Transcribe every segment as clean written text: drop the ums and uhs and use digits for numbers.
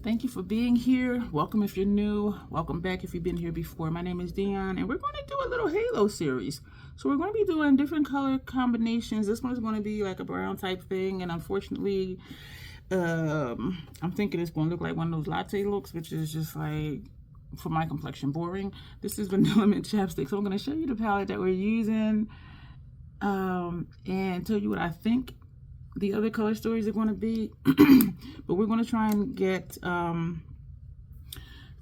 Thank you for being here. Welcome if you're new. Welcome back if you've been here before. My name is Dion, and we're going to do a little halo series. So we're going to be doing different color combinations. This one's going to be like a brown type thing, and unfortunately, I'm thinking it's going to look like one of those latte looks, which is just like, for my complexion, boring. This is Vanilla Mint Chapstick. So I'm going to show you the palette that we're using, and tell you what I think the other color stories are going to be. But we're going to try and get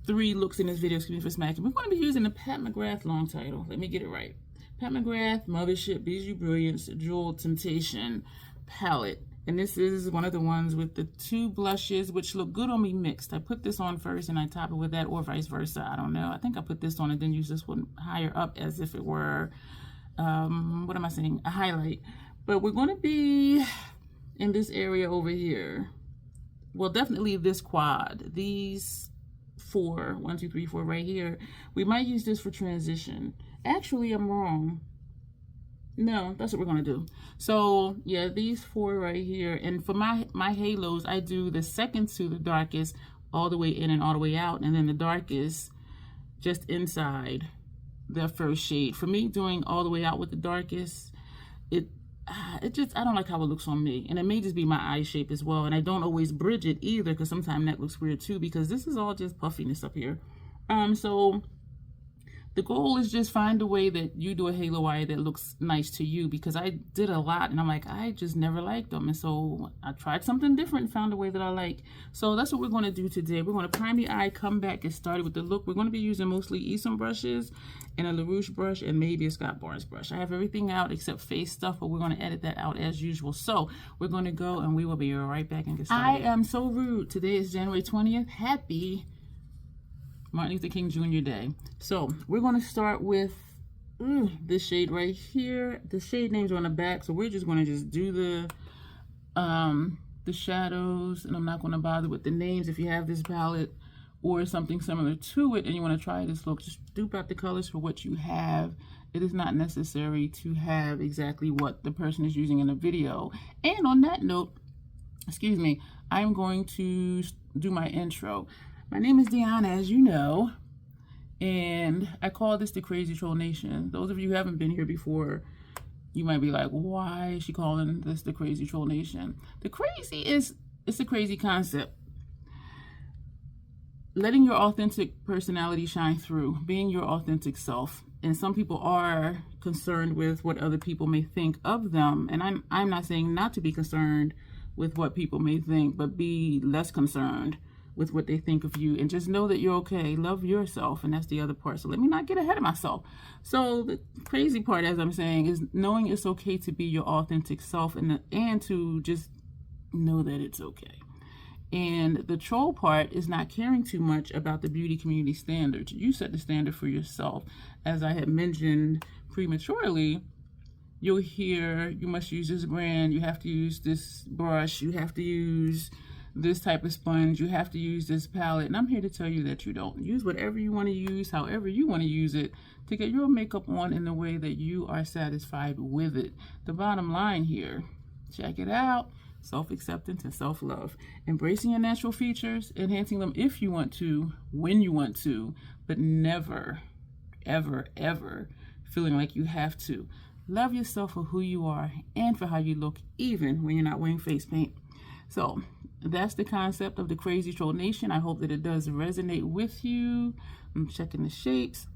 3 looks in this video. Excuse me for smacking. We're going to be using the Pat McGrath long title. Let me get it right. Pat McGrath Mothership Bijou Brilliance Jewel Temptation palette. And this is one of the ones with the 2 blushes, which look good on me mixed. I put this on first and I top it with that, or vice versa. I don't know. I think I put this on and then use this one higher up as if it were, what am I saying? A highlight. But we're going to be in this area over here. Well, definitely this quad. These 4, 1, 2, 3, 4 right here. We might use this for transition. Actually, I'm wrong. No, that's what we're gonna do. So yeah, these 4 right here. And for my halos, I do the second to the darkest all the way in and all the way out, and then the darkest just inside the first shade. For me, doing all the way out with the darkest, it just, I don't like how it looks on me. And it may just be my eye shape as well. And I don't always bridge it either, because sometimes that looks weird too, because this is all just puffiness up here. So the goal is just find a way that you do a halo eye that looks nice to you, because I did a lot and I'm like, I just never liked them. And so I tried something different and found a way that I like. So that's what we're going to do today. We're going to prime the eye, come back, get started with the look. We're going to be using mostly Esom brushes and a LaRouche brush and maybe a Scott Barnes brush. I have everything out except face stuff, but we're going to edit that out as usual. So we're going to go and we will be right back and get started. I am so rude. Today is January 20th. Happy Martin Luther King Jr. Day. So we're going to start with this shade right here. The shade names are on the back, so we're just going to do the shadows, and I'm not going to bother with the names. If you have this palette or something similar to it and you want to try this look, just dupe out the colors for what you have. It is not necessary to have exactly what the person is using in the video. And on that note, excuse me, I'm going to do my intro. My name is Dion, as you know, and I call this the Crazy Troll Nation. Those of you who haven't been here before, you might be like, why is she calling this the Crazy Troll Nation? The crazy is, it's a crazy concept. Letting your authentic personality shine through, being your authentic self. And some people are concerned with what other people may think of them. And I'm not saying not to be concerned with what people may think, but be less concerned with what they think of you, and just know that you're okay. Love yourself, and that's the other part. So let me not get ahead of myself. So the crazy part, as I'm saying, is knowing it's okay to be your authentic self, and to just know that it's okay. And the troll part is not caring too much about the beauty community standards. You set the standard for yourself. As I had mentioned prematurely, you'll hear, you must use this brand, you have to use this brush, you have to use this type of sponge, you have to use this palette. And I'm here to tell you that you don't. Use whatever you want to use, however you want to use it, to get your makeup on in the way that you are satisfied with it. The bottom line here, check it out: self-acceptance and self-love. Embracing your natural features, enhancing them if you want to, when you want to, but never, ever, ever feeling like you have to. Love yourself for who you are and for how you look, even when you're not wearing face paint. So that's the concept of the Crazy Troll Nation. I hope that it does resonate with you. I'm checking the shapes.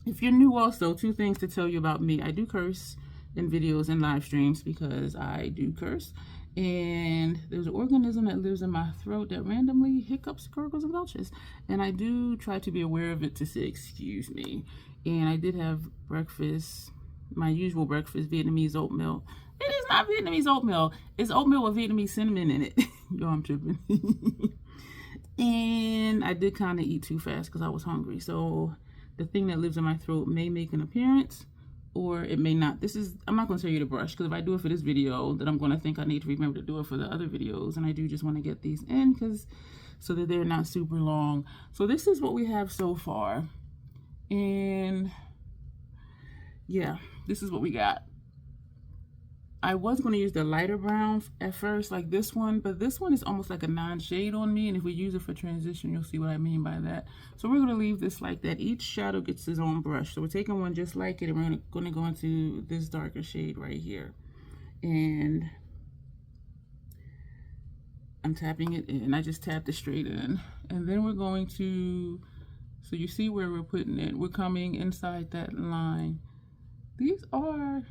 If you're new also, 2 things to tell you about me. I do curse in videos and live streams, because I do curse. And there's an organism that lives in my throat that randomly hiccups, gurgles, and belches. And I do try to be aware of it to say, excuse me. And I did have breakfast, my usual breakfast, Vietnamese oatmeal. It is not Vietnamese oatmeal. It's oatmeal with Vietnamese cinnamon in it. Yo, I'm tripping. And I did kind of eat too fast because I was hungry. So the thing that lives in my throat may make an appearance, or it may not. I'm not going to tell you to brush, because if I do it for this video, then I'm going to think I need to remember to do it for the other videos. And I do just want to get these in, so that they're not super long. So this is what we have so far. And yeah, this is what we got. I was going to use the lighter brown at first, like this one, but this one is almost like a non-shade on me, and if we use it for transition, you'll see what I mean by that. So we're going to leave this like that. Each shadow gets its own brush. So we're taking one just like it, and we're going to go into this darker shade right here. And I'm tapping it in. I just tapped it straight in. And then we're going to, so you see where we're putting it. We're coming inside that line. These are,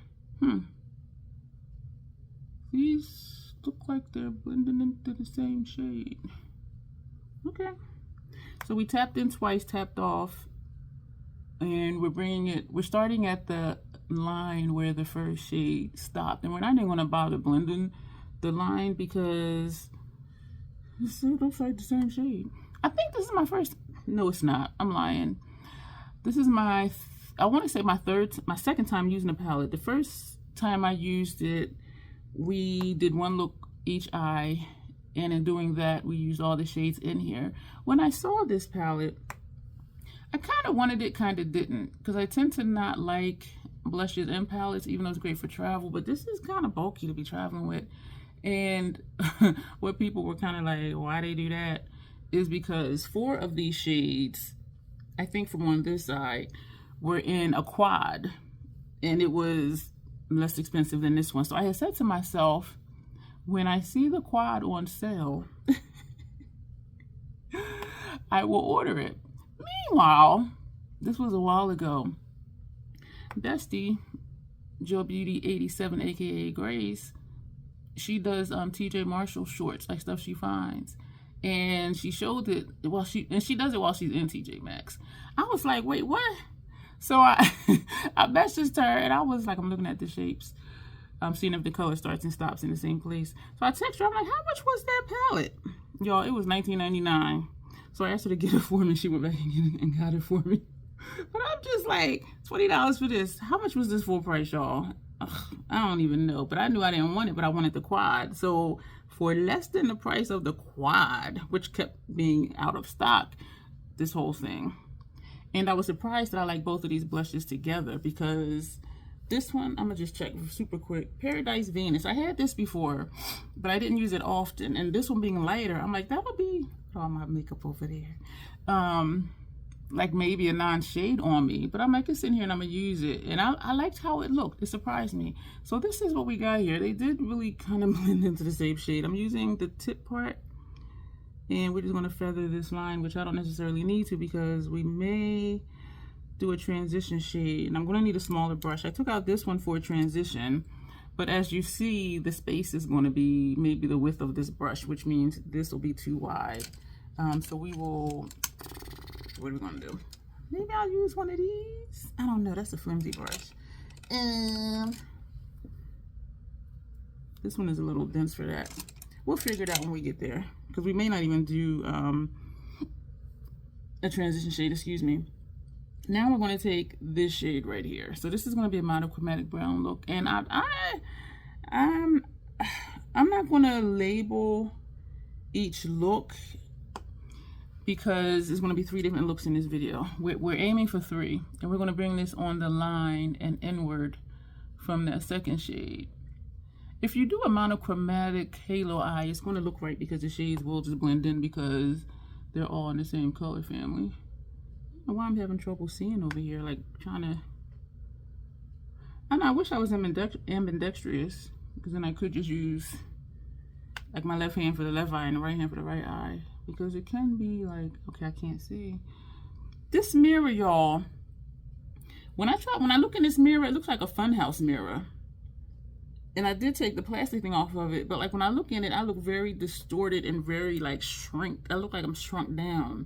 these look like they're blending into the same shade. Okay. So we tapped in twice, tapped off, and we're starting at the line where the first shade stopped. And we're not even going to bother blending the line because it looks like the same shade. I think this is my first, no it's not, I'm lying. This is my, I want to say my second time using the palette. The first time I used it, we did one look each eye, and in doing that, we used all the shades in here. When I saw this palette, I kind of wanted it, kind of didn't, because I tend to not like blushes and palettes, even though it's great for travel, but this is kind of bulky to be traveling with. And what people were kind of like, why they do that, is because 4 of these shades, I think from on this side, were in a quad, and it was less expensive than this one. So I had said to myself, when I see the quad on sale, I will order it. Meanwhile, this was a while ago, Bestie, Joe Beauty 87, aka Grace, she does TJ Marshall shorts, like stuff she finds. And she showed it while she does it while she's in TJ Maxx. I was like, wait, what? So I messaged her, and I was like, I'm looking at the shapes. I'm seeing if the color starts and stops in the same place. So I texted her, I'm like, how much was that palette? Y'all, it was $19.99. So I asked her to get it for me. She went back and got it for me. But I'm just like, $20 for this. How much was this full price, y'all? I don't even know. But I knew I didn't want it, but I wanted the quad. So for less than the price of the quad, which kept being out of stock, this whole thing. And I was surprised that I like both of these blushes together, because this one, I'm gonna just check super quick. Paradise Venus. I had this before, but I didn't use it often. And this one being lighter, I'm like, that would be all my makeup over there. Like maybe a non-shade on me, but I'm like, it's in here and I'm gonna use it. And I liked how it looked. It surprised me. So this is what we got here. They did really kind of blend into the same shade. I'm using the tip part, and we're just gonna feather this line, which I don't necessarily need to, because we may do a transition shade, and I'm gonna need a smaller brush. I took out this one for a transition, but as you see, the space is gonna be maybe the width of this brush, which means this will be too wide. So we will, what are we gonna do? Maybe I'll use one of these. I don't know, that's a flimsy brush. And this one is a little dense for that. We'll figure it out when we get there, because we may not even do a transition shade, excuse me. Now we're going to take this shade right here. So this is going to be a monochromatic brown look, and I'm not going to label each look, because there's going to be 3 different looks in this video. We're aiming for 3, and we're going to bring this on the line and inward from that second shade. If you do a monochromatic halo eye, it's going to look right, because the shades will just blend in because they're all in the same color family. I don't know why I'm having trouble seeing over here, like trying to, I know, I wish I was ambidextrous, because then I could just use like my left hand for the left eye and the right hand for the right eye, because it can be like, okay, I can't see. This mirror, y'all, when I look in this mirror, it looks like a funhouse mirror. And I did take the plastic thing off of it, but like when I look in it, I look very distorted and very like I look like I'm shrunk down.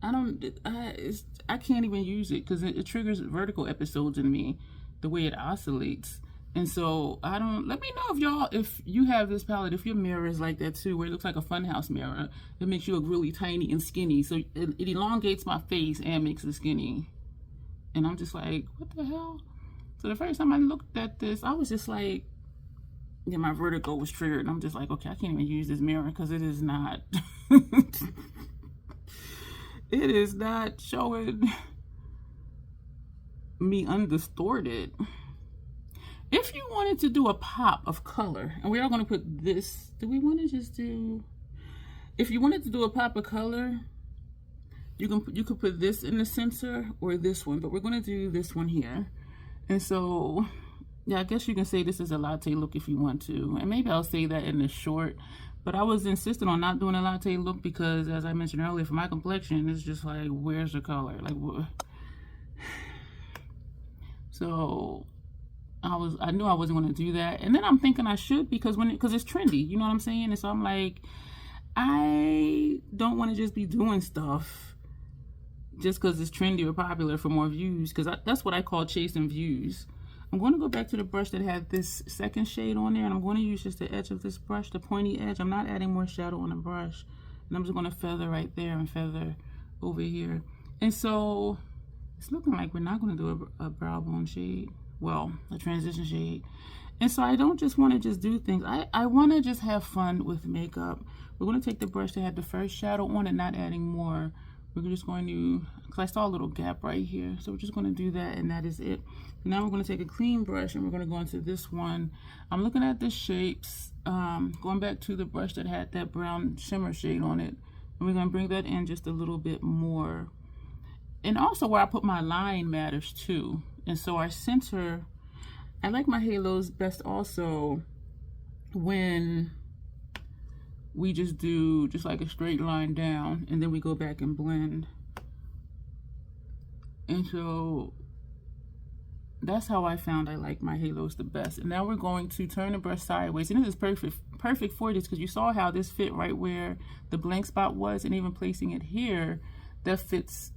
I can't even use it, because it triggers vertical episodes in me, the way it oscillates. And so let me know if you have this palette, if your mirror is like that too, where it looks like a funhouse mirror. It makes you look really tiny and skinny. So it elongates my face and makes it skinny. And I'm just like, what the hell? So the first time I looked at this, I was just like, yeah, my vertigo was triggered. And I'm just like, okay, I can't even use this mirror, because it is not, it is not showing me undistorted. If you wanted to do a pop of color, and we are going to put this, do we want to just do, if you wanted to do a pop of color, you could put this in the center or this one, but we're going to do this one here. And so, yeah, I guess you can say this is a latte look if you want to. And maybe I'll say that in the short. But I was insistent on not doing a latte look because, as I mentioned earlier, for my complexion, it's just like, where's the color? Like, what? So I knew I wasn't going to do that. And then I'm thinking I should because it's trendy. You know what I'm saying? And so I'm like, I don't want to just be doing stuff just because it's trendy or popular for more views, because that's what I call chasing views. I'm going to go back to the brush that had this second shade on there, and I'm going to use just the edge of this brush, the pointy edge. I'm not adding more shadow on the brush, and I'm just going to feather right there and feather over here. And so it's looking like we're not going to do a brow bone shade, well, a transition shade. And so I don't just want to just do things. I want to just have fun with makeup. We're going to take the brush that had the first shadow on and not adding more. We're just going to, because I saw a little gap right here, so we're just going to do that, and that is it. Now we're going to take a clean brush and we're going to go into this one. I'm looking at the shapes, going back to the brush that had that brown shimmer shade on it, and we're going to bring that in just a little bit more. And also where I put my line matters too. And so our center, I like my halos best also when we just do just like a straight line down, and then we go back and blend. And so that's how I found I like my halos the best. And now we're going to turn the brush sideways, and this is perfect for this because you saw how this fit right where the blank spot was, and even placing it here, that fits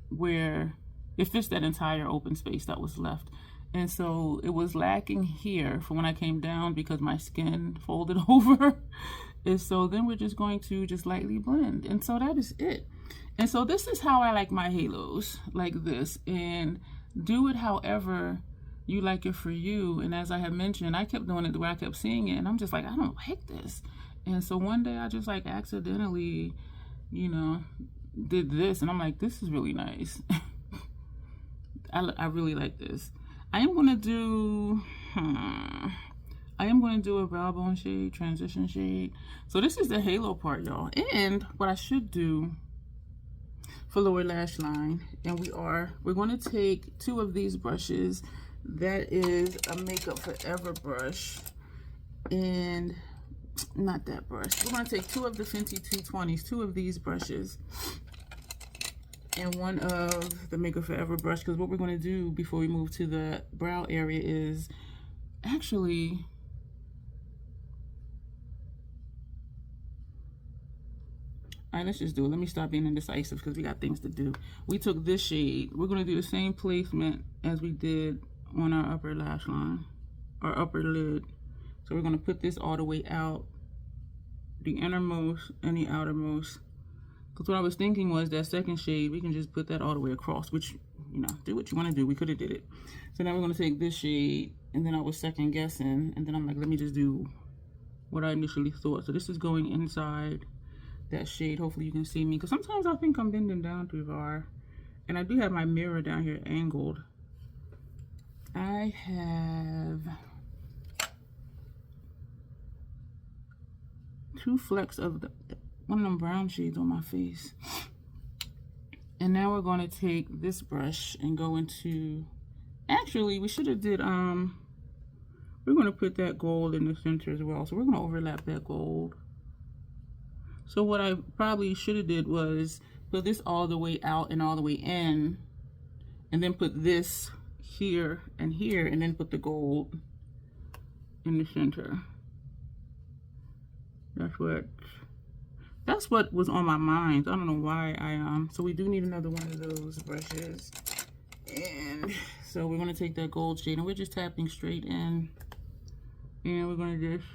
where it fits that entire open space that was left. And so it was lacking here for when I came down because my skin folded over. And so then we're just going to just lightly blend. And so that is it. And so this is how I like my halos, like this. And do it however you like it for you. And as I have mentioned, I kept doing it the way I kept seeing it. And I'm just like, I don't like this. And so one day I just like accidentally, you know, did this. And I'm like, this is really nice. I really like this. I am going to do a brow bone shade, transition shade. So this is the halo part, y'all. And what I should do for lower lash line, and we're going to take two of these brushes. That is a Makeup Forever brush, and not that brush. We're going to take two of the Fenty 220s, two of these brushes, and one of the Makeup Forever brush, because what we're going to do before we move to the brow area is actually alright, let's just do it. Let me stop being indecisive because we got things to do. We took this shade. We're going to do the same placement as we did on our upper lash line, our upper lid. So we're going to put this all the way out, the innermost and the outermost. Because what I was thinking was that second shade, we can just put that all the way across, which, you know, do what you want to do. We could have did it. So now we're going to take this shade, and then I was second guessing, and then I'm like, let me just do what I initially thought. So this is going inside that shade. Hopefully you can see me, because sometimes I think I'm bending down too far, and I do have my mirror down here angled. I have two flecks of one of them brown shades on my face. And now we're going to take this brush and go into, actually we should have did we're going to put that gold in the center as well, so we're going to overlap that gold. So what I probably should have did was put this all the way out and all the way in, and then put this here, and then put the gold in the center. That's what was on my mind. I don't know why so we do need another one of those brushes. And so we're going to take that gold shade, and we're just tapping straight in, and we're going to just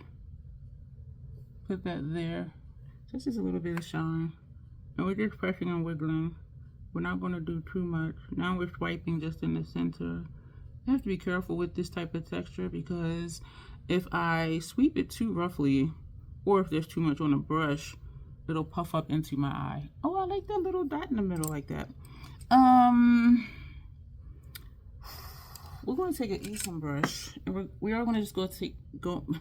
put that there. Just a little bit of shine, and we're just pressing and wiggling. We're not going to do too much. Now we're swiping just in the center. I have to be careful with this type of texture, because if I sweep it too roughly, or if there's too much on the brush, it'll puff up into my eye. Oh, I like that little dot in the middle like that. we're going to take an Esom brush, and we are going to just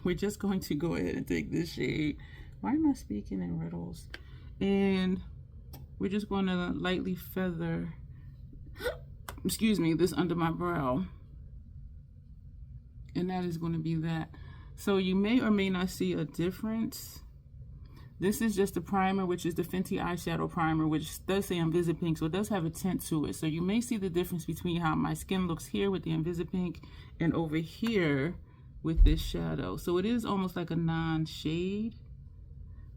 we're just going to go ahead and take this shade. Why am I speaking in riddles? And we're just going to lightly feather, excuse me, this under my brow. And that is going to be that. So you may or may not see a difference. This is just the primer, which is the Fenty eyeshadow primer, which does say Invisipink, so it does have a tint to it. So you may see the difference between how my skin looks here with the Invisipink and over here with this shadow. So it is almost like a non-shade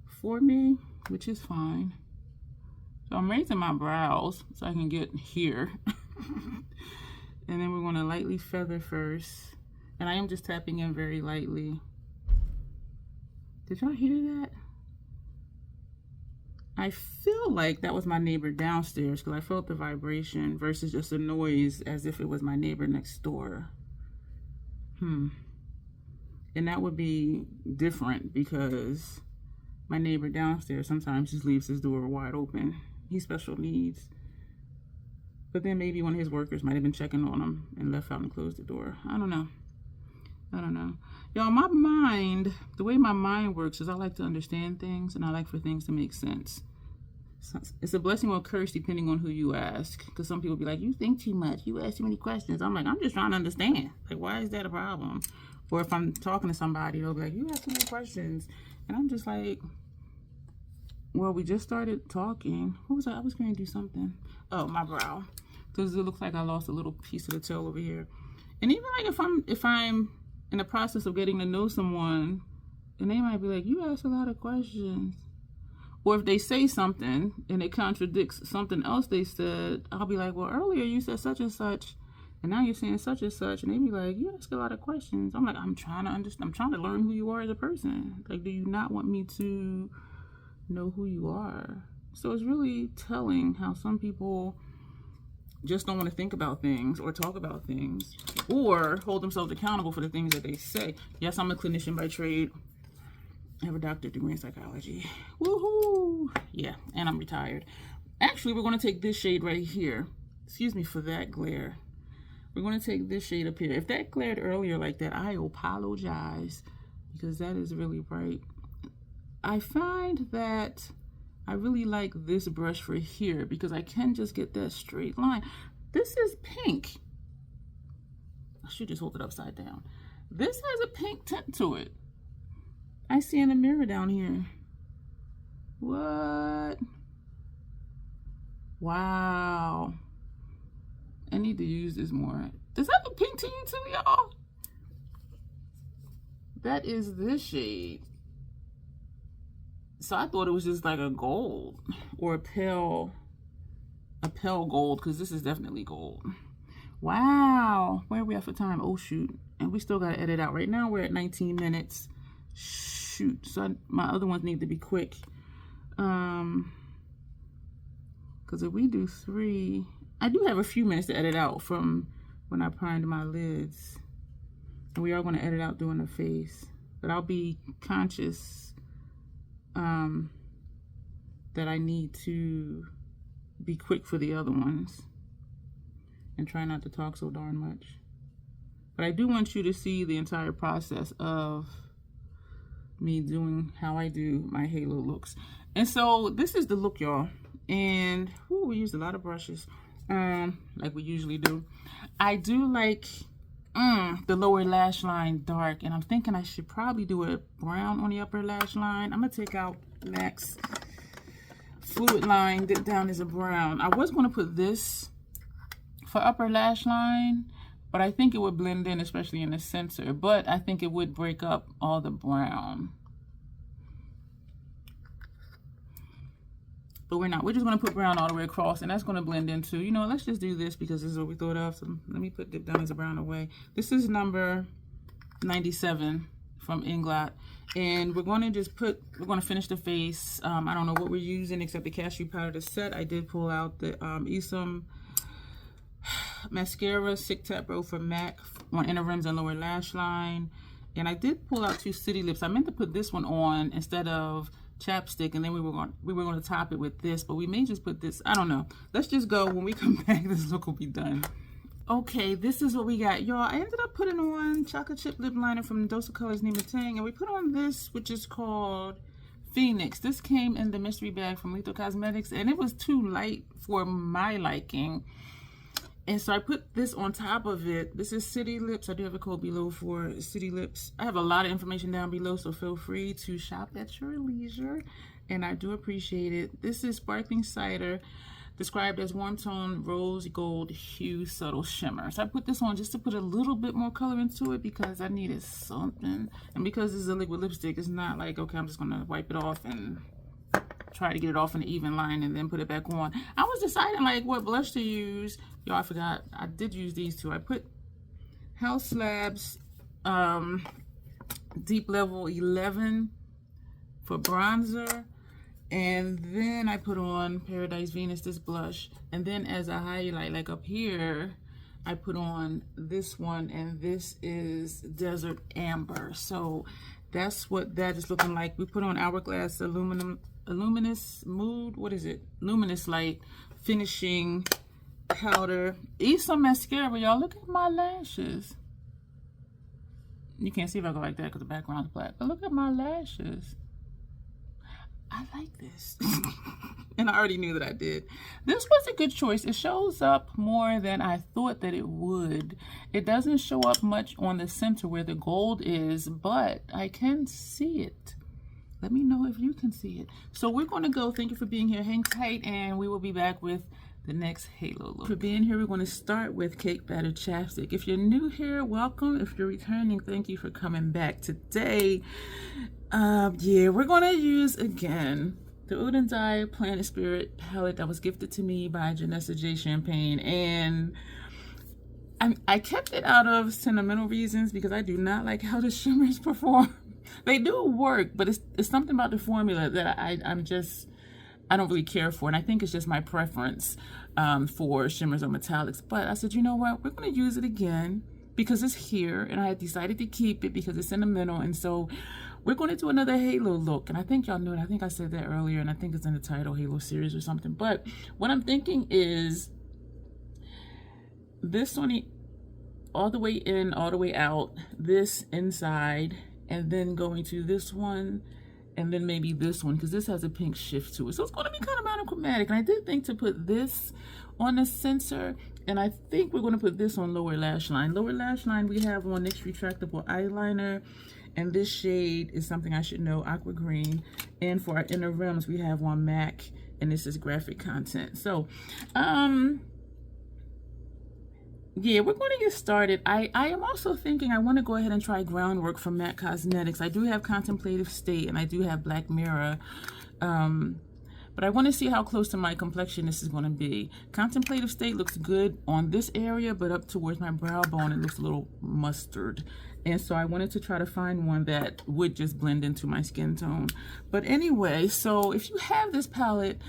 for me, which is fine. So I'm raising my brows so I can get here. And then we're going to lightly feather first. And I am just tapping in very lightly. Did y'all hear that? I feel like that was my neighbor downstairs because I felt the vibration versus just a noise as if it was my neighbor next door. And that would be different because my neighbor downstairs sometimes just leaves his door wide open. He's special needs. But then maybe one of his workers might have been checking on him and left out and closed the door. I don't know. Y'all, my mind, the way my mind works is I like to understand things and I like for things to make sense. So it's a blessing or a curse depending on who you ask. Because some people be like, you think too much, you ask too many questions. I'm like, I'm just trying to understand. Like, why is that a problem? Or if I'm talking to somebody, they'll be like, you ask too many questions. And I'm just like, well, we just started talking. What was I was going to do something. Oh, my brow. Because it looks like I lost a little piece of the tail over here. And even like if I'm in the process of getting to know someone, and they might be like, you ask a lot of questions. Or if they say something and it contradicts something else they said, I'll be like, well, earlier you said such and such, and now you're saying such and such. And they be like, you ask a lot of questions. I'm like, I'm trying to understand. I'm trying to learn who you are as a person. Like, do you not want me to know who you are? So it's really telling how some people just don't want to think about things or talk about things or hold themselves accountable for the things that they say. Yes, I'm a clinician by trade. I have a doctorate degree in psychology. Woohoo! Yeah, and I'm retired. Actually, we're going to take this shade right here. Excuse me for that glare. We're going to take this shade up here. If that glared earlier like that, I apologize because that is really bright. I find that I really like this brush for here because I can just get that straight line. This is pink. I should just hold it upside down. This has a pink tint to it. I see in the mirror down here. What? Wow. I need to use this more. Does that have a pink to you too, y'all? That is this shade. So I thought it was just like a gold or a pale gold, because this is definitely gold. Wow. Where are we at for time? Oh, shoot. And we still got to edit out. Right now we're at 19 minutes. Shoot. So my other ones need to be quick. Because if we do 3, I do have a few minutes to edit out from when I primed my lids. And we are going to edit out doing the face. But I'll be conscious that I need to be quick for the other ones and try not to talk so darn much. But I do want you to see the entire process of me doing how I do my halo looks. And so this is the look, y'all. And we used a lot of brushes like we usually do. I do like the lower lash line dark, and I'm thinking I should probably do a brown on the upper lash line. I'm gonna take out MAC's fluid line, dip down as a brown. I was gonna put this for upper lash line, but I think it would blend in, especially in the center, but I think it would break up all the brown. But we're not. We're just going to put brown all the way across, and that's going to blend into, you know, let's just do this because this is what we thought of. So let me put dip down as a brown away. This is number 97 from Inglot. And we're going to just we're going to finish the face. I don't know what we're using except the cashew powder to set. I did pull out the Esom mascara, Sick Tap Bro from MAC on inner rims and lower lash line. And I did pull out 2 City Lips. I meant to put this one on instead of chapstick, and then we were going to top it with this, but we may just put this. I don't know. Let's just go. When we come back, this look will be done. Okay, this is what we got, y'all. I ended up putting on chocolate chip lip liner from Dose of Colors Nima Tang, and we put on this, which is called Phoenix. This came in the mystery bag from Lethal Cosmetics, and it was too light for my liking. And so I put this on top of it. This is City Lips. I do have a code below for City Lips. I have a lot of information down below, so feel free to shop at your leisure, and I do appreciate it. This is Sparkling Cider, described as warm tone rose gold hue subtle shimmer. So I put this on just to put a little bit more color into it because I needed something. And because this is a liquid lipstick, it's not like, okay, I'm just gonna wipe it off and try to get it off in an even line and then put it back on. I was deciding like what blush to use. Y'all, I forgot, I did use these two. I put House Labs Deep Level 11 for bronzer. And then I put on Paradise Venus, this blush. And then as a highlight, like up here, I put on this one, and this is Desert Amber. So that's what that is looking like. We put on Hourglass Luminous Mood. What is it? Luminous Light Finishing Powder. Use some mascara, y'all. Look at my lashes. You can't see if I go like that because the background's black. But look at my lashes. I like this. And I already knew that I did. This was a good choice. It shows up more than I thought that it would. It doesn't show up much on the center where the gold is, but I can see it. Let me know if you can see it. So we're going to go. Thank you for being here. Hang tight, and we will be back with the next halo look. For being here, we're going to start with Cake Batter Chapstick. If you're new here, welcome. If you're returning, thank you for coming back. Today, yeah, we're going to use again the Oden Dye Planet Spirit palette that was gifted to me by Janessa J Champagne, and I kept it out of sentimental reasons because I do not like how the shimmers perform. They do work, but it's something about the formula that I don't really care for, and I think it's just my preference for shimmers or metallics. But I said, you know what, we're going to use it again because it's here, and I decided to keep it because it's sentimental. And so we're going to do another halo look, and I think y'all knew it. I think I said that earlier, and I think it's in the title, Halo series or something. But what I'm thinking is this one all the way in, all the way out, this inside, and then going to this one, and then maybe this one, because this has a pink shift to it. So it's going to be kind of monochromatic. And I did think to put this on the sensor, and I think we're going to put this on lower lash line. Lower lash line, we have on NYX Retractable Eyeliner, and this shade is something I should know, Aqua Green. And for our inner rims, we have on MAC, and this is Graphic Content. So, yeah, we're going to get started. I am also thinking I want to go ahead and try Groundwork from MAC Cosmetics. I do have Contemplative State, and I do have Black Mirror. But I want to see how close to my complexion this is going to be. Contemplative State looks good on this area, but up towards my brow bone, it looks a little mustard. And so I wanted to try to find one that would just blend into my skin tone. But anyway, so if you have this palette,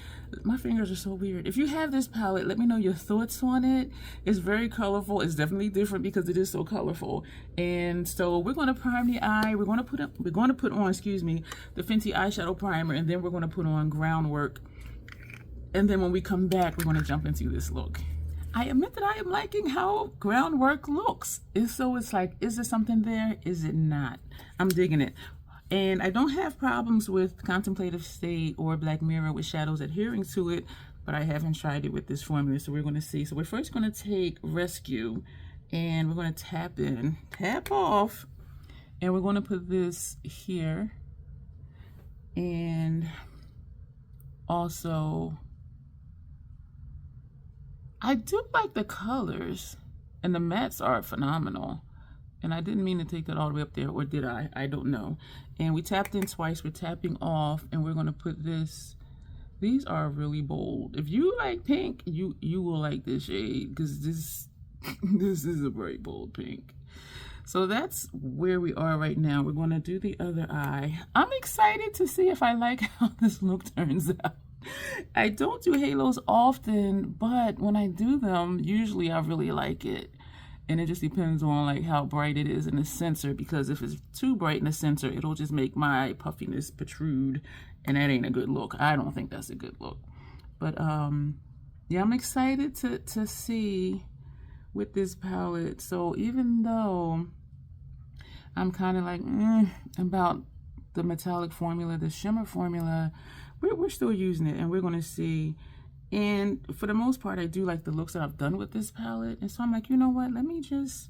my fingers are so weird. If you have this palette, let me know your thoughts on it. It's very colorful. It's definitely different because it is so colorful. And so we're going to prime the eye. We're going to put on, excuse me, the Fenty eyeshadow primer, and then we're going to put on Groundwork. And then when we come back, we're going to jump into this look. I admit that I am liking how Groundwork looks. So it's like, is there something there? Is it not? I'm digging it. And I don't have problems with Contemplative State or Black Mirror with shadows adhering to it, but I haven't tried it with this formula, so we're going to see. So we're first going to take Rescue, and we're going to tap off, and we're going to put this here. And also, I do like the colors, and the mattes are phenomenal. And I didn't mean to take that all the way up there, or did I? I don't know. And we tapped in twice, we're tapping off, and we're gonna put this. These are really bold. If you like pink, you will like this shade, because this is a very bold pink. So that's where we are right now. We're gonna do the other eye. I'm excited to see if I like how this look turns out. I don't do halos often, but when I do them, usually I really like it. And it just depends on like how bright it is in the sensor, because if it's too bright in the sensor, it'll just make my puffiness protrude, and that ain't a good look. I don't think that's a good look. But yeah, I'm excited to see with this palette. So even though I'm kind of like about the metallic formula, the shimmer formula, we're still using it, and we're going to see. And for the most part, I do like the looks that I've done with this palette. And so I'm like, you know what? Let me just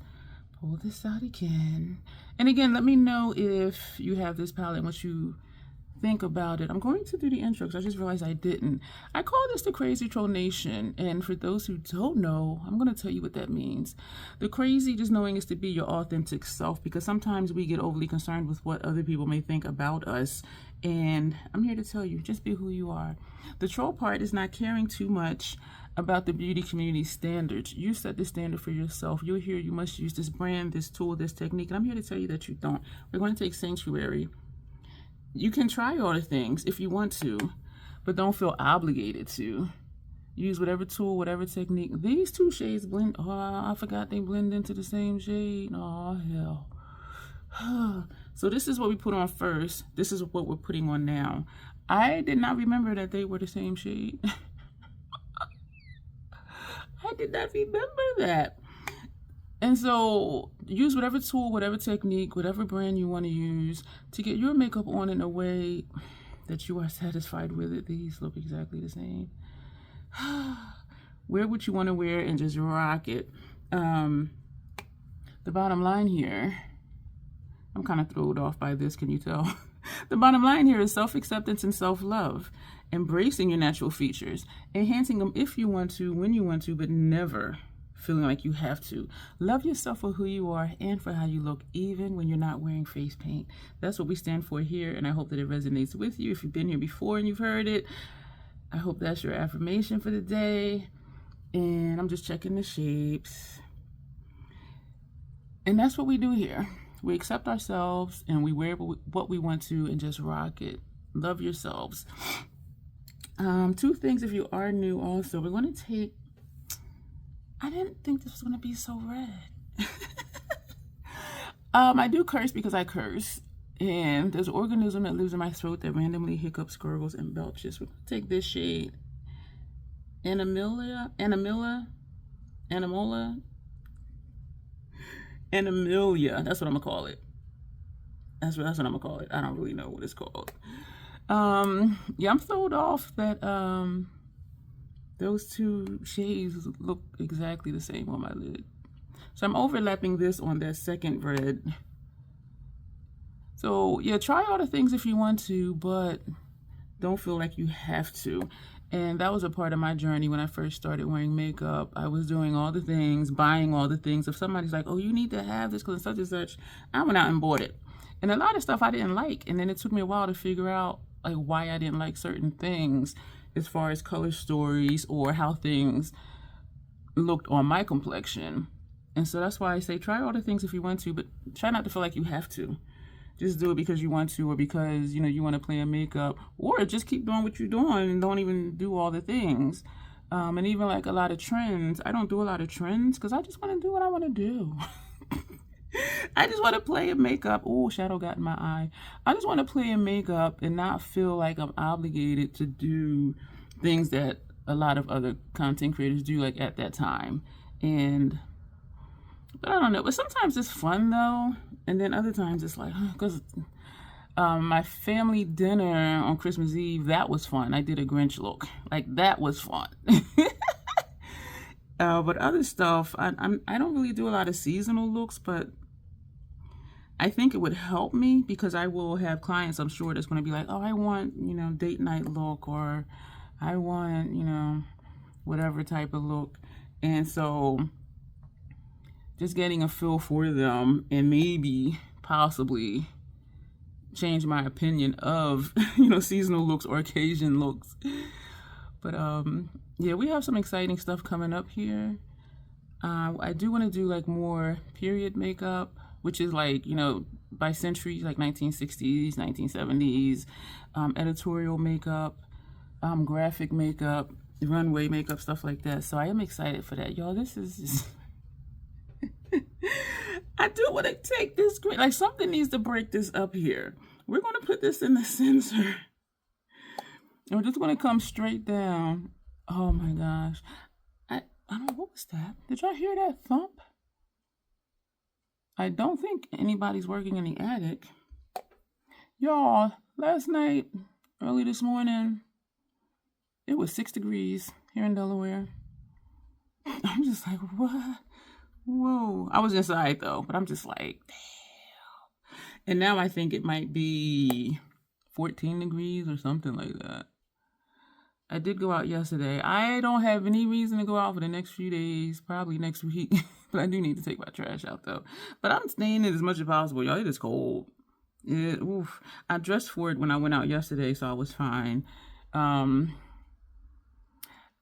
pull this out again. And again, let me know if you have this palette and what you think about it. I'm going to do the intro because I just realized I didn't. I call this the Crazy Troll Nation, and for those who don't know, I'm going to tell you what that means. The crazy, just knowing, is to be your authentic self, because sometimes we get overly concerned with what other people may think about us, and I'm here to tell you, just be who you are. The troll part is not caring too much about the beauty community standards. You set the standard for yourself. You're here, you must use this brand, this tool, this technique, and I'm here to tell you that you don't. We're going to take Sanctuary. You can try all the things if you want to, but don't feel obligated to. Use whatever tool, whatever technique. These two shades blend. Oh, I forgot they blend into the same shade. Oh, hell. So this is what we put on first. This is what we're putting on now. I did not remember that they were the same shade. I did not remember that. And so use whatever tool, whatever technique, whatever brand you want to use to get your makeup on in a way that you are satisfied with it. These look exactly the same. Wear what you want to wear and just rock it. The bottom line here, I'm kind of thrown off by this, can you tell? The bottom line here is self-acceptance and self-love. Embracing your natural features. Enhancing them if you want to, when you want to, but never feeling like you have to. Love yourself for who you are and for how you look, even when you're not wearing face paint. That's what we stand for here, and I hope that it resonates with you. If you've been here before and you've heard it, I hope that's your affirmation for the day. And I'm just checking the shapes. And that's what we do here. We accept ourselves and we wear what we want to and just rock it. Love yourselves. Two things if you are new also. We're going to take, I didn't think this was going to be so red. I do curse because I curse. And there's an organism that lives in my throat that randomly hiccups, gurgles, and belches. We're going to take this shade. Animilla. That's what I'm going to call it. That's what I'm going to call it. I don't really know what it's called. Yeah, I'm thrown off that those two shades look exactly the same on my lid. So I'm overlapping this on that second red. So yeah, try all the things if you want to, but don't feel like you have to. And that was a part of my journey when I first started wearing makeup. I was doing all the things, buying all the things. If somebody's like, oh, you need to have this because such and such, I went out and bought it. And a lot of stuff I didn't like. And then it took me a while to figure out like why I didn't like certain things as far as color stories or how things looked on my complexion. And so that's why I say try all the things if you want to, but try not to feel like you have to. Just do it because you want to, or because, you know, you want to play in makeup, or just keep doing what you're doing and don't even do all the things. And even like a lot of trends, I don't do a lot of trends because I just want to do what I want to do. I just want to play in makeup. Oh, shadow got in my eye. I just want to play in makeup and not feel like I'm obligated to do things that a lot of other content creators do like at that time. But I don't know. But sometimes it's fun though. And then other times it's like, because my family dinner on Christmas Eve, that was fun. I did a Grinch look. Like that was fun. But other stuff, I don't really do a lot of seasonal looks, but I think it would help me because I will have clients, I'm sure, that's going to be like, oh, I want, you know, date night look, or I want, you know, whatever type of look. And so just getting a feel for them and maybe possibly change my opinion of, you know, seasonal looks or occasion looks. But yeah, we have some exciting stuff coming up here. I do want to do like more period makeup, which is like, you know, by centuries, like 1960s, 1970s, editorial makeup, graphic makeup, runway makeup, stuff like that. So I am excited for that. Y'all, this is just... I do want to take this green, like something needs to break this up here. We're going to put this in the center. And we're just going to come straight down. Oh my gosh. I don't know, what was that? Did y'all hear that thump? I don't think anybody's working in the attic. Y'all, last night, early this morning, it was 6 degrees here in Delaware. I'm just like, what? Whoa. I was inside though, but I'm just like, damn. And now I think it might be 14 degrees or something like that. I did go out yesterday. I don't have any reason to go out for the next few days, probably next week. But I do need to take my trash out though. But I'm staying in as much as possible, y'all. It is cold. I dressed for it when I went out yesterday, so I was fine. I'm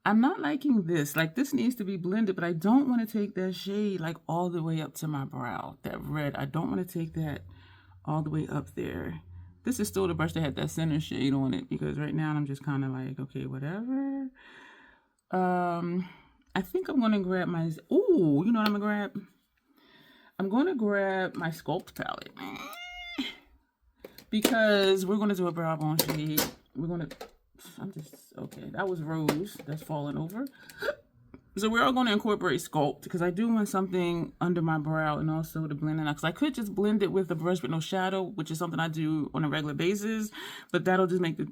not liking this. Like, this needs to be blended, but I don't want to take that shade like all the way up to my brow. That red, I don't want to take that all the way up there. This is still the brush that had that center shade on it, because right now I'm just kind of like, okay, whatever. I think I'm going to grab my, ooh, you know what I'm going to grab? I'm going to grab my Sculpt palette. Because we're going to do a brow bone shade. We're going to, okay, that was Rose. That's falling over. So we're all going to incorporate Sculpt, because I do want something under my brow and also to blend it out. Because I could just blend it with a brush with no shadow, which is something I do on a regular basis. But that'll just make the,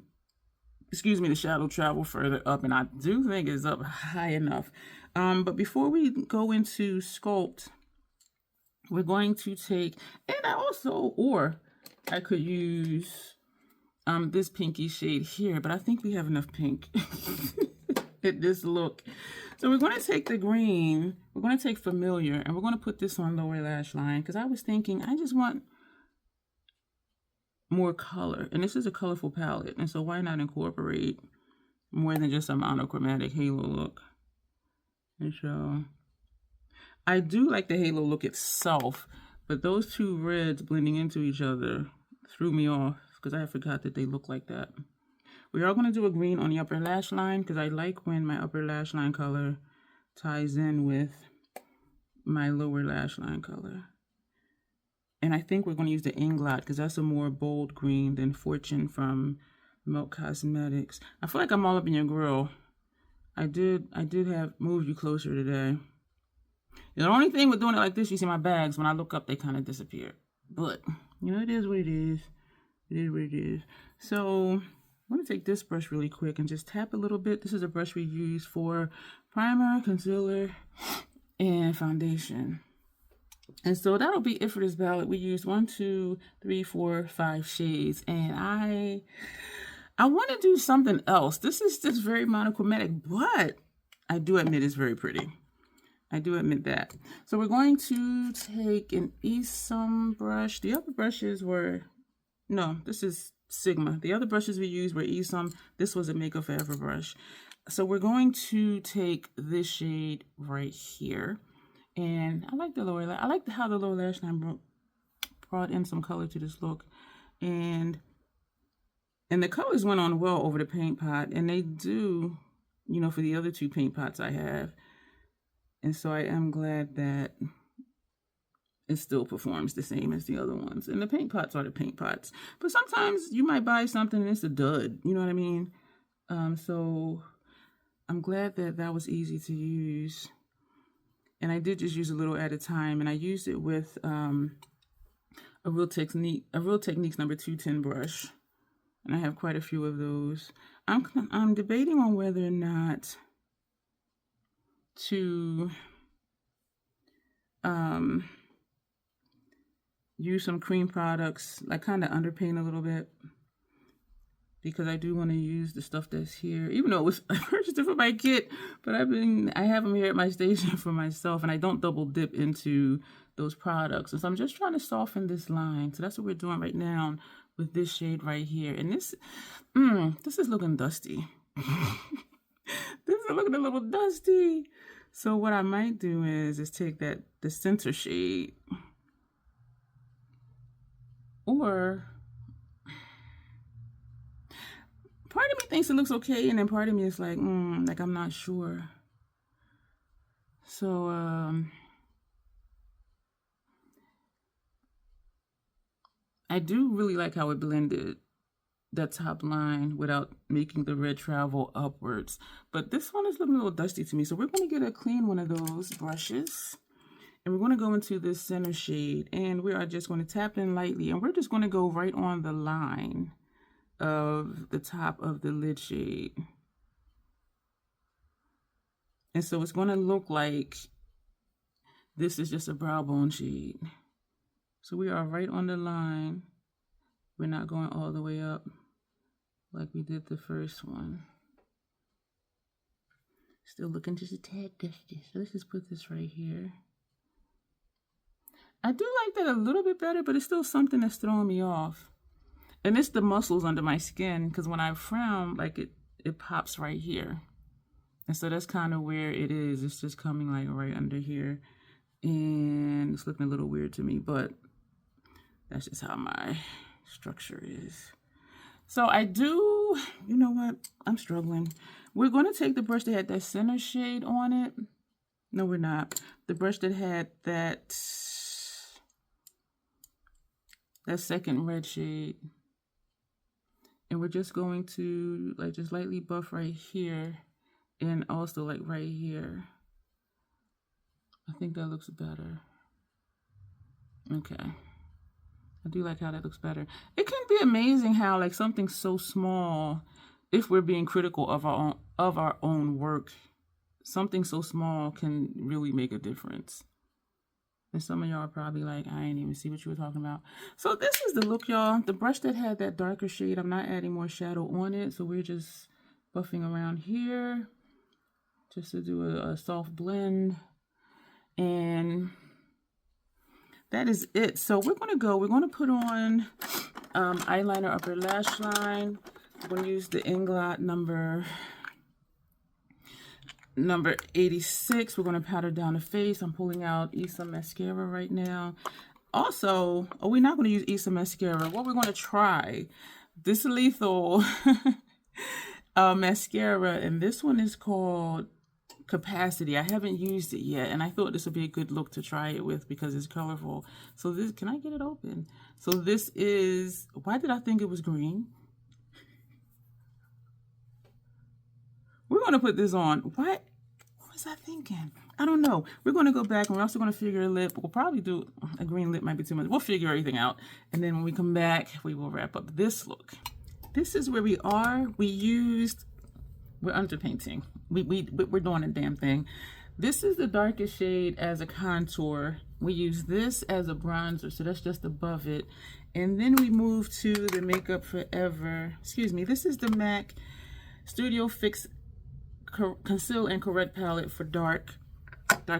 the shadow travel further up. And I do think it's up high enough. But before we go into Sculpt, we're going to take, and I could use this pinky shade here, but I think we have enough pink at this look. So we're going to take the green, we're going to take Familiar, and we're going to put this on lower lash line, because I was thinking I just want more color, and this is a colorful palette, and so why not incorporate more than just a monochromatic halo look? And so I do like the halo look itself, but those two reds blending into each other threw me off, because I forgot that they look like that. We are going to do a green on the upper lash line, because I like when my upper lash line color ties in with my lower lash line color. And I think we're going to use the Inglot, because that's a more bold green than Fortune from Milk Cosmetics. I feel like I'm all up in your grill. I did have moved you closer today. The only thing with doing it like this, you see my bags, when I look up, they kind of disappear. But, you know, it is what it is. It is what it is. So I'm going to take this brush really quick and just tap a little bit. This is a brush we use for primer, concealer, and foundation. And so that'll be it for this palette. We used 1, 2, 3, 4, 5 shades. And I want to do something else. This is just very monochromatic, but I do admit it's very pretty. I do admit that. So we're going to take an Esom brush. The other brushes were, no, this is Sigma. The other brushes we used were Esom. This was a Makeup Forever brush. So we're going to take this shade right here. And I like the lower lash. I like how the lower lash line brought in some color to this look. And the colors went on well over the paint pot. And they do, you know, for the other 2 paint pots I have. And so I am glad that it still performs the same as the other ones. And the paint pots are the paint pots. But sometimes you might buy something and it's a dud. You know what I mean? So I'm glad that that was easy to use. And I did just use a little at a time. And I used it with a Real Techniques number 210 brush. And I have quite a few of those. I'm debating on whether or not to use some cream products, like kind of underpaint a little bit, because I do want to use the stuff that's here, even though I purchased it for my kit, but I have them here at my station for myself, and I don't double dip into those products. And so I'm just trying to soften this line. So that's what we're doing right now with this shade right here. And this is looking dusty. This is looking a little dusty. So what I might do is take the center shade, or part of me thinks it looks okay, and then part of me is like, I'm not sure. So I do really like how it blended. that top line without making the red travel upwards. But this one is looking a little dusty to me, so we're going to get a clean one of those brushes, and we're going to go into this center shade, and we are just going to tap in lightly, and we're just going to go right on the line of the top of the lid shade. And so it's going to look like this is just a brow bone shade. So we are right on the line. We're not going all the way up like we did the first one. Still looking just a tad dusty. So let's just put this right here. I do like that a little bit better, but it's still something that's throwing me off. And it's the muscles under my skin, because when I frown, like it pops right here. And so that's kind of where it is. It's just coming like right under here. And it's looking a little weird to me, but that's just how my structure is. So I do, you know what? I'm struggling. We're going to take the brush that had that center shade on it. No, we're not. The brush that had that second red shade. And we're just going to like just lightly buff right here and also like right here. I think that looks better. Okay. I do like how that looks better. It can be amazing how like something so small, if we're being critical of our own work, something so small can really make a difference. And some of y'all are probably like, I didn't even see what you were talking about. So this is the look, y'all. The brush that had that darker shade, I'm not adding more shadow on it. So we're just buffing around here just to do a soft blend. And that is it. So we're going to put on eyeliner upper lash line. I'm going to use the Inglot number 86. We're going to powder down the face. I'm pulling out Issa mascara right now. Also, we're not going to use Issa mascara. What we're going to try, this lethal mascara, and this one is called Capacity. I haven't used it yet, and I thought this would be a good look to try it with because it's colorful. So this, can I get it open? So this is, why did I think it was green? We're going to put this on. What was I thinking? I don't know. We're going to go back, and we're also going to figure a lip. We'll probably do a green lip, might be too much. We'll figure everything out, and then when we come back, we will wrap up this look. This is where we are. We're underpainting. We're doing a damn thing. This is the darkest shade as a contour. We use this as a bronzer, so that's just above it. And then we move to the Makeup Forever. Excuse me. This is the MAC Studio Fix Conceal and Correct palette for dark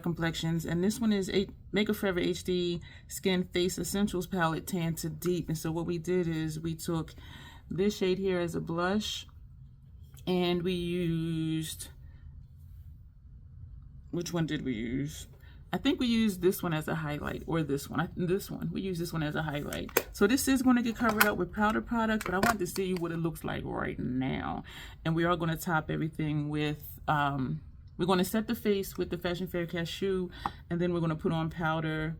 complexions. And this one is Makeup Forever HD Skin Face Essentials palette, Tan to Deep. And so what we did is we took this shade here as a blush, and we used, which one did we use? I think we used this one as a highlight, or this one. We use this one as a highlight. So this is going to get covered up with powder product, but I want to see what it looks like right now. And we are going to top everything with, we're going to set the face with the Fashion Fair Cashew, and then we're going to put on powder,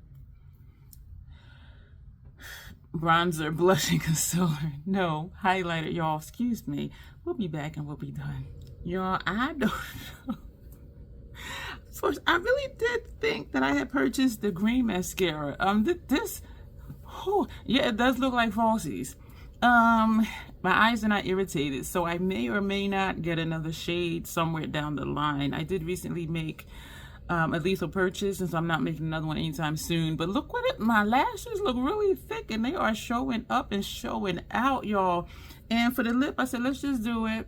bronzer, blush, and concealer. No, highlighter, y'all. Excuse me. We'll be back and we'll be done. Y'all, I don't know. First, I really did think that I had purchased the green mascara. Yeah, it does look like falsies. My eyes are not irritated, so I may or may not get another shade somewhere down the line. I did recently make a lethal purchase, and so I'm not making another one anytime soon. But look my lashes look really thick, and they are showing up and showing out, y'all. And for the lip, I said, let's just do it.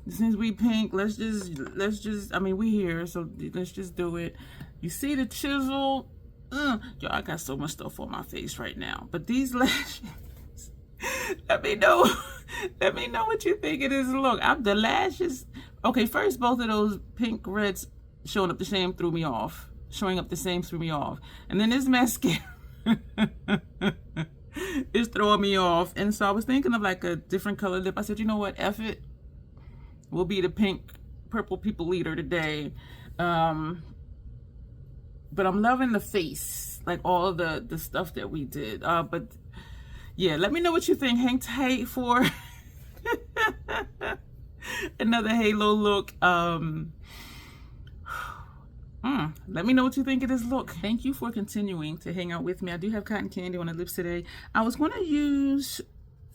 Since we pink, let's just, I mean, we here, so let's just do it. You see the chisel? Y'all, I got so much stuff on my face right now. But these lashes, let me know what you think of this look. The lashes, okay, first, both of those pink reds showing up the same threw me off. And then this mascara is throwing me off. And so I was thinking of like a different color lip. I said, you know what, F it. We'll be the pink purple people leader today. But I'm loving the face, like all of the stuff that we did. But yeah, let me know what you think. Hang tight for another halo look. Let me know what you think of this look. Thank you for continuing to hang out with me. I do have cotton candy on the lips today. I was going to use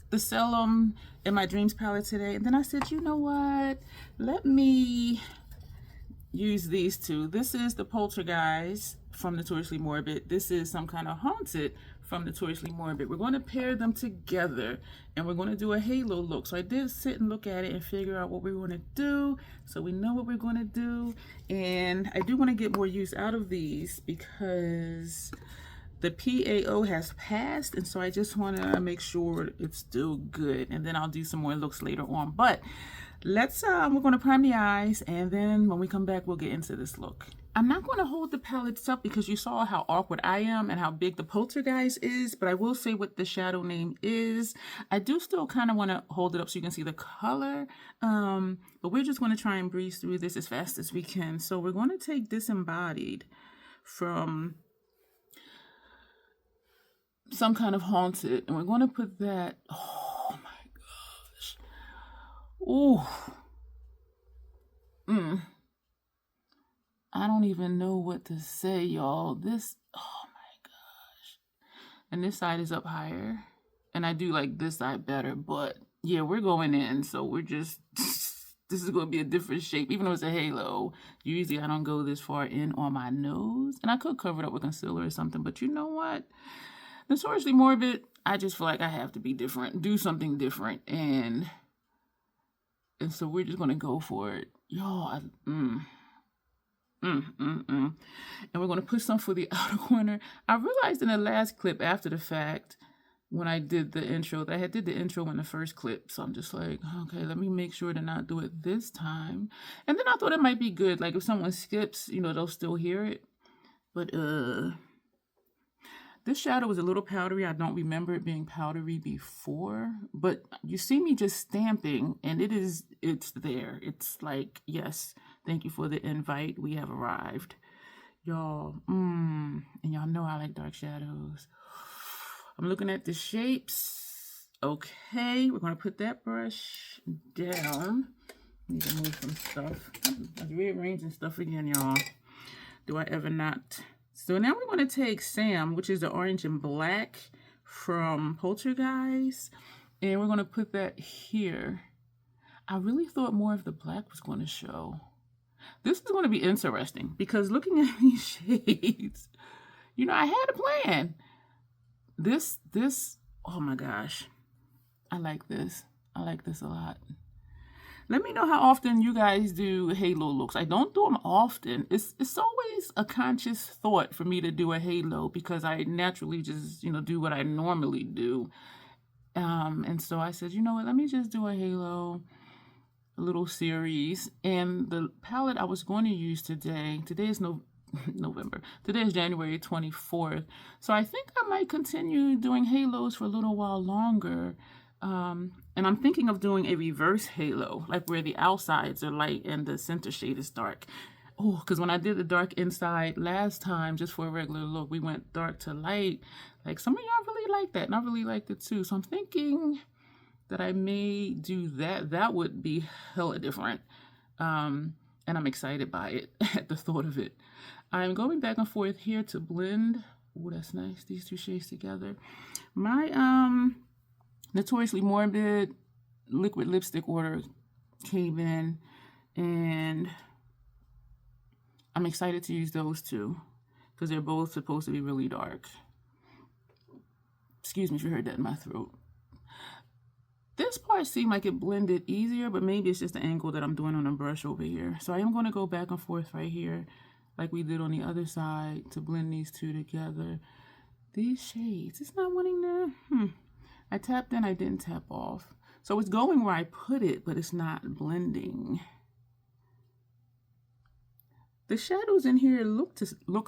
the Selim in my Dreams palette today, and then I said, you know what? Let me use these two. This is the Polter-Guys from Notoriously Morbid. This is Some Kind of Haunted from Notoriously Morbid. We're going to pair them together and we're going to do a halo look. So I did sit and look at it and figure out what we're going to do, so we know what we're going to do. And I do want to get more use out of these because the PAO has passed, and so I just want to make sure it's still good, and then I'll do some more looks later on. But let's we're going to prime the eyes, and then when we come back we'll get into this look. I'm not going to hold the palettes up because you saw how awkward I am and how big the Polter-Guys is, but I will say what the shadow name is. I do still kind of want to hold it up so you can see the color, but we're just going to try and breeze through this as fast as we can. So we're going to take Disembodied from Some Kind of Haunted, and we're going to put that, oh my gosh, ooh, I don't even know what to say, y'all. This, oh my gosh. And this side is up higher. And I do like this side better, but yeah, we're going in. So we're just, this is going to be a different shape. Even though it's a halo, usually I don't go this far in on my nose. And I could cover it up with concealer or something, but you know what? Notoriously Morbid, I just feel like I have to be different, do something different. And so we're just going to go for it. Y'all, and we're going to put some for the outer corner. I realized in the last clip after the fact, when I did the intro, that I did the intro in the first clip. So I'm just like, okay, let me make sure to not do it this time. And then I thought it might be good. Like if someone skips, you know, they'll still hear it. But this shadow is a little powdery. I don't remember it being powdery before, but you see me just stamping and it's there. It's like, yes, thank you for the invite. We have arrived. Y'all, and y'all know I like dark shadows. I'm looking at the shapes. Okay, we're going to put that brush down. Need to move some stuff. I'm rearranging stuff again, y'all. Do I ever not? So now we're going to take Sam, which is the orange and black from Polter-Guys, and we're going to put that here. I really thought more of the black was going to show. This is going to be interesting because looking at these shades, you know, I had a plan. This, oh my gosh, I like this. I like this a lot. Let me know how often you guys do halo looks. I don't do them often. It's always a conscious thought for me to do a halo because I naturally just, you know, do what I normally do. And so I said, you know what, let me just do a halo, a little series. And the palette I was going to use today is November. Today is January 24th. So I think I might continue doing halos for a little while longer. And I'm thinking of doing a reverse halo, like where the outsides are light and the center shade is dark. Oh, because when I did the dark inside last time, just for a regular look, we went dark to light. Like some of y'all really like that, and I really liked it too. So I'm thinking that I may do that. That would be hella different. And I'm excited by it at the thought of it. I'm going back and forth here to blend. Oh, that's nice. These two shades together. My Notoriously Morbid liquid lipstick order came in, and I'm excited to use those two because they're both supposed to be really dark. Excuse me if you heard that in my throat. This part seemed like it blended easier, but maybe it's just the angle that I'm doing on the brush over here. So I am going to go back and forth right here like we did on the other side to blend these two together. These shades, it's not wanting to, I tapped in, I didn't tap off. So it's going where I put it, but it's not blending. The shadows in here look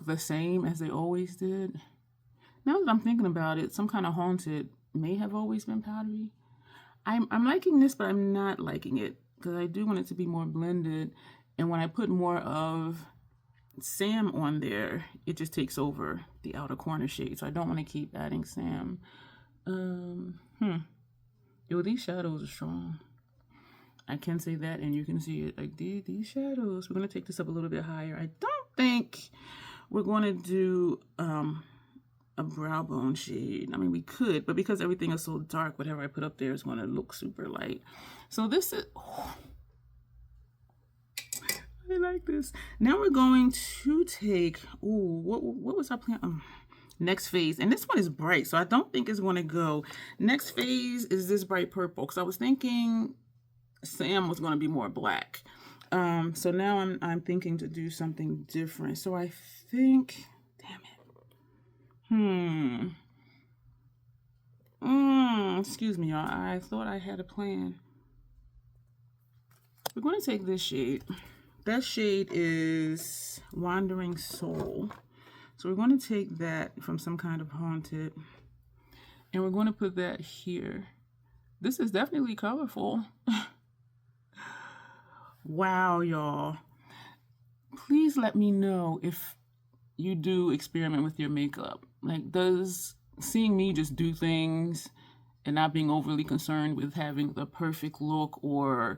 the same as they always did. Now that I'm thinking about it, Some Kind of Haunted may have always been powdery. I'm liking this, but I'm not liking it because I do want it to be more blended. And when I put more of Sam on there, it just takes over the outer corner shade. So I don't want to keep adding Sam. Yo, these shadows are strong. I can say that, and you can see it. Like, these shadows. We're going to take this up a little bit higher. I don't think we're going to do a brow bone shade. I mean, we could, but because everything is so dark, whatever I put up there is going to look super light. So this is... Oh, I like this. Now we're going to take... Ooh, what was our plan? Next phase, and this one is bright, so I don't think it's going to go. Next phase is this bright purple, because I was thinking Sam was going to be more black. So now I'm thinking to do something different. So I think, damn it. Excuse me, y'all. I thought I had a plan. We're going to take this shade. That shade is Wandering Soul. So we're going to take that from Some Kind of Haunted, and we're going to put that here. This is definitely colorful. Wow, y'all. Please let me know if you do experiment with your makeup. Like, does seeing me just do things and not being overly concerned with having the perfect look or,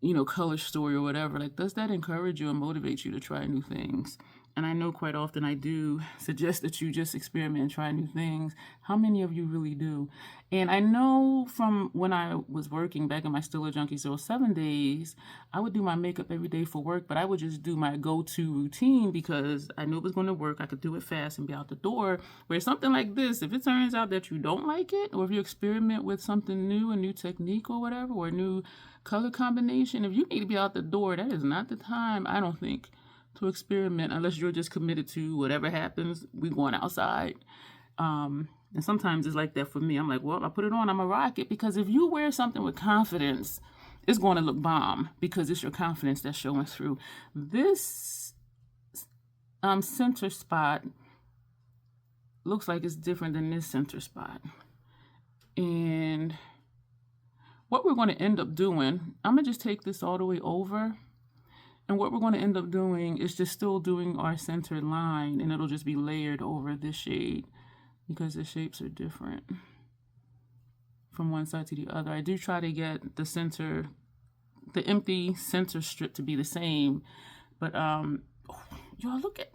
you know, color story or whatever, like, does that encourage you and motivate you to try new things? And I know quite often I do suggest that you just experiment and try new things. How many of you really do? And I know from when I was working back in my Still a Junkie 07 days, I would do my makeup every day for work, but I would just do my go-to routine because I knew it was going to work. I could do it fast and be out the door. Where something like this, if it turns out that you don't like it, or if you experiment with something new, a new technique or whatever, or a new color combination, if you need to be out the door, that is not the time, I don't think, to experiment, unless you're just committed to whatever happens, we going outside. And sometimes it's like that for me. I'm like, well, I put it on, I'm a rock it. Because if you wear something with confidence, it's going to look bomb because it's your confidence that's showing through. This center spot looks like it's different than this center spot. And what we're going to end up doing, I'm going to just take this all the way over. And what we're going to end up doing is just still doing our center line, and it'll just be layered over this shade because the shapes are different from one side to the other. I do try to get the center, the empty center strip to be the same, but y'all look at,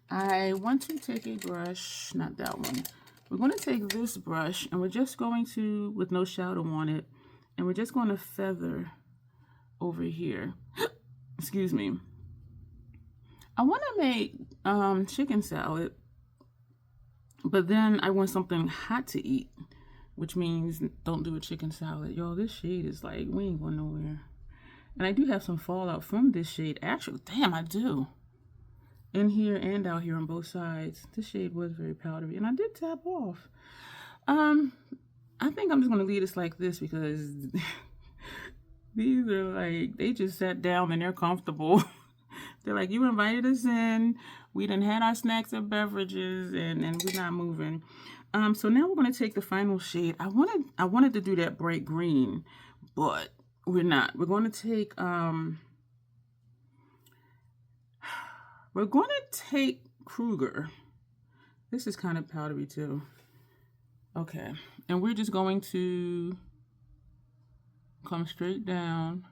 I want to take a brush, not that one. We're going to take this brush, and we're just going to, with no shadow on it, and we're just going to feather over here. Excuse me. I want to make chicken salad, but then I want something hot to eat, which means don't do a chicken salad. Y'all, this shade is like, we ain't going nowhere. And I do have some fallout from this shade. Actually, damn, I do. In here and out here on both sides. This shade was very powdery, and I did tap off. I think I'm just going to leave this like this because these are like, they just sat down and they're comfortable. They're like, you invited us in. We done had our snacks and beverages and we're not moving. So now we're going to take the final shade. I wanted to do that bright green, but we're not. We're going to take, Kruger. This is kind of powdery too. Okay, and we're just going to come straight down.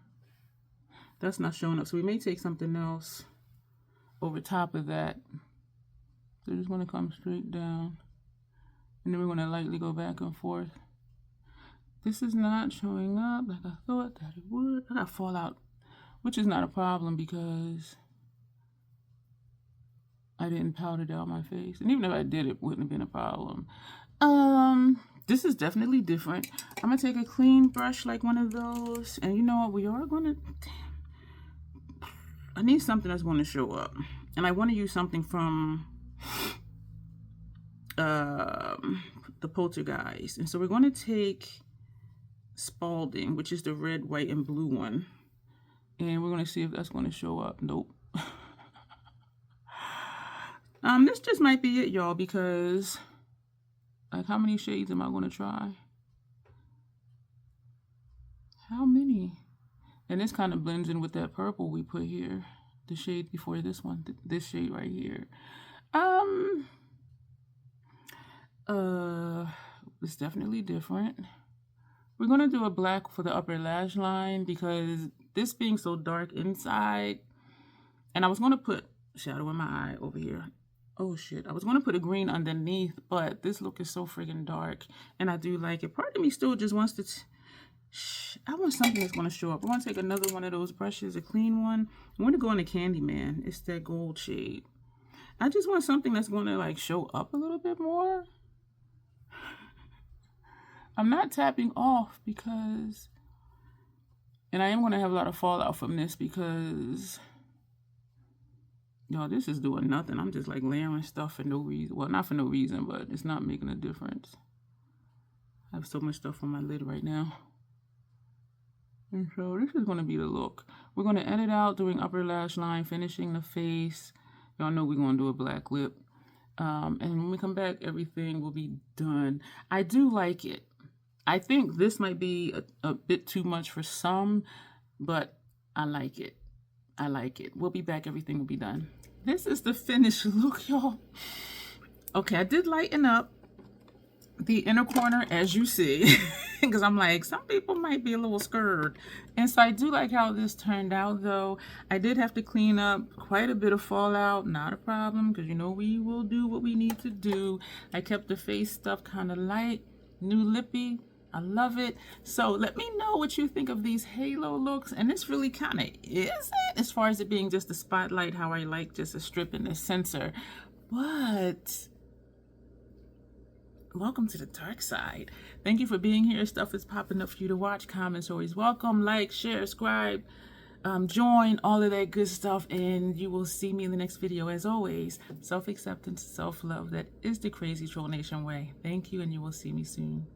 That's not showing up, so we may take something else over top of that. So just want to come straight down, and then we're going to lightly go back and forth. This is not showing up like I thought that it would. I got fallout, which is not a problem because I didn't powder down my face, and even if I did, it wouldn't have been a problem. This is definitely different. I'm gonna take a clean brush like one of those, and you know what, we are gonna, damn, I need something that's going to show up, and I want to use something from the Polter-Guys. And so we're going to take Spalding, which is the red, white, and blue one, and we're going to see if that's going to show up. Nope. This just might be it, y'all, because like, how many shades am I going to try? How many? And this kind of blends in with that purple we put here, the shade before this one, this shade right here. it's definitely different. We're going to do a black for the upper lash line because this being so dark inside, and I was going to put shadow in my eye over here. Oh shit, I was going to put a green underneath, but this look is so friggin' dark, and I do like it. Part of me still just wants to, I want something that's going to show up. I want to take another one of those brushes, a clean one. I want to go into Candyman. It's that gold shade. I just want something that's going to like show up a little bit more. I'm not tapping off because, and I am going to have a lot of fallout from this because, y'all, this is doing nothing. I'm just like layering stuff for no reason. Well, not for no reason, but it's not making a difference. I have so much stuff on my lid right now. And so this is going to be the look. We're going to edit out doing upper lash line, finishing the face. Y'all know we're going to do a black lip. And when we come back, everything will be done. I do like it. I think this might be a bit too much for some, but I like it. I like it. We'll be back. Everything will be done. This is the finished look, y'all. Okay, I did lighten up the inner corner, as you see, because I'm like, some people might be a little scared. And so I do like how this turned out, though. I did have to clean up quite a bit of fallout. Not a problem, because you know we will do what we need to do. I kept the face stuff kind of light. New lippy. I love it. So let me know what you think of these halo looks. And this really kind of is it, as far as it being just a spotlight, how I like just a strip and a sensor. But welcome to the dark side. Thank you for being here. Stuff is popping up for you to watch. Comments always welcome. Like, share, subscribe, join, all of that good stuff. And you will see me in the next video. As always, self-acceptance, self-love. That is the Crazy Troll Nation way. Thank you, and you will see me soon.